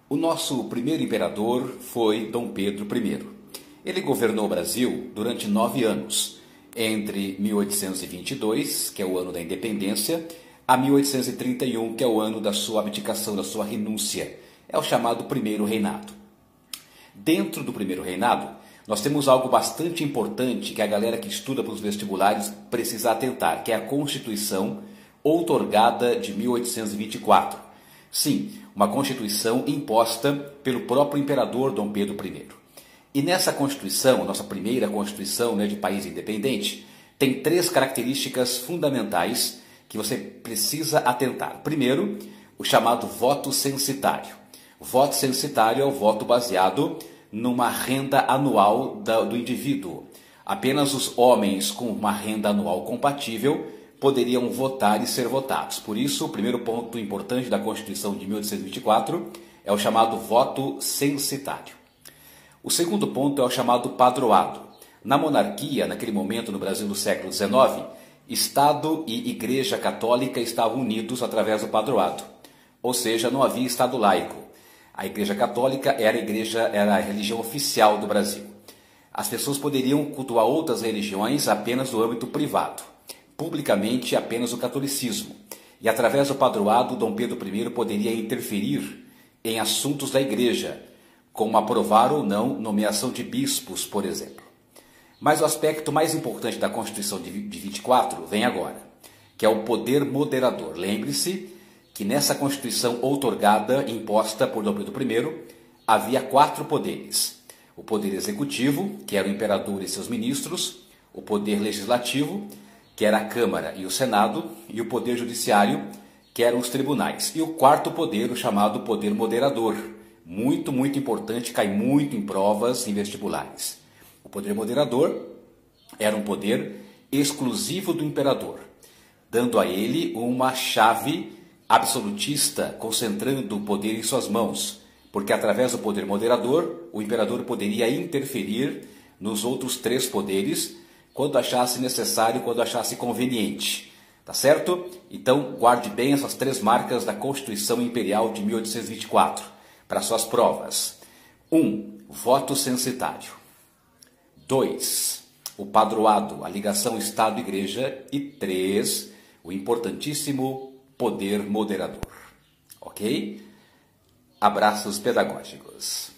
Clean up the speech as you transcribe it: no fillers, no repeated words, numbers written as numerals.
O nosso primeiro imperador foi Dom Pedro I. Ele governou o Brasil durante 9 anos, entre 1822, que é o ano da independência, a 1831, que é o ano da sua abdicação, da sua renúncia. É o chamado primeiro reinado. Dentro do primeiro reinado, nós temos algo bastante importante que a galera que estuda para os vestibulares precisa atentar, que é a Constituição outorgada de 1824. Sim, uma Constituição imposta pelo próprio imperador Dom Pedro I. E nessa Constituição, nossa primeira Constituição, de país independente, tem 3 características fundamentais que você precisa atentar. Primeiro, o chamado voto censitário. O voto censitário é o voto baseado numa renda anual do indivíduo. Apenas os homens com uma renda anual compatível poderiam votar e ser votados. Por isso, o primeiro ponto importante da Constituição de 1824 é o chamado voto censitário. O segundo ponto é o chamado padroado. Na monarquia, naquele momento no Brasil do século XIX, Estado e Igreja Católica estavam unidos através do padroado. Ou seja, não havia Estado laico. A Igreja Católica era a religião oficial do Brasil. As pessoas poderiam cultuar outras religiões apenas no âmbito privado. Publicamente apenas o catolicismo. E através do padroado, Dom Pedro I poderia interferir em assuntos da Igreja, como aprovar ou não nomeação de bispos, por exemplo. Mas o aspecto mais importante da Constituição de 24 vem agora, que é o poder moderador. Lembre-se que nessa Constituição outorgada, imposta por Dom Pedro I, havia 4 poderes. O poder executivo, que era o imperador e seus ministros, o poder legislativo, que era a Câmara e o Senado, e o poder judiciário, que eram os tribunais. E o quarto poder, o chamado poder moderador. Muito, muito importante, cai muito em provas, em vestibulares. O poder moderador era um poder exclusivo do imperador, dando a ele uma chave absolutista, concentrando o poder em suas mãos, porque através do poder moderador, o imperador poderia interferir nos outros 3 poderes, quando achasse necessário, quando achasse conveniente. Tá certo? Então, guarde bem essas 3 marcas da Constituição Imperial de 1824 para suas provas. 1. Voto censitário. 2. O padroado, a ligação Estado-Igreja. E 3. O importantíssimo poder moderador. Ok? Abraços pedagógicos.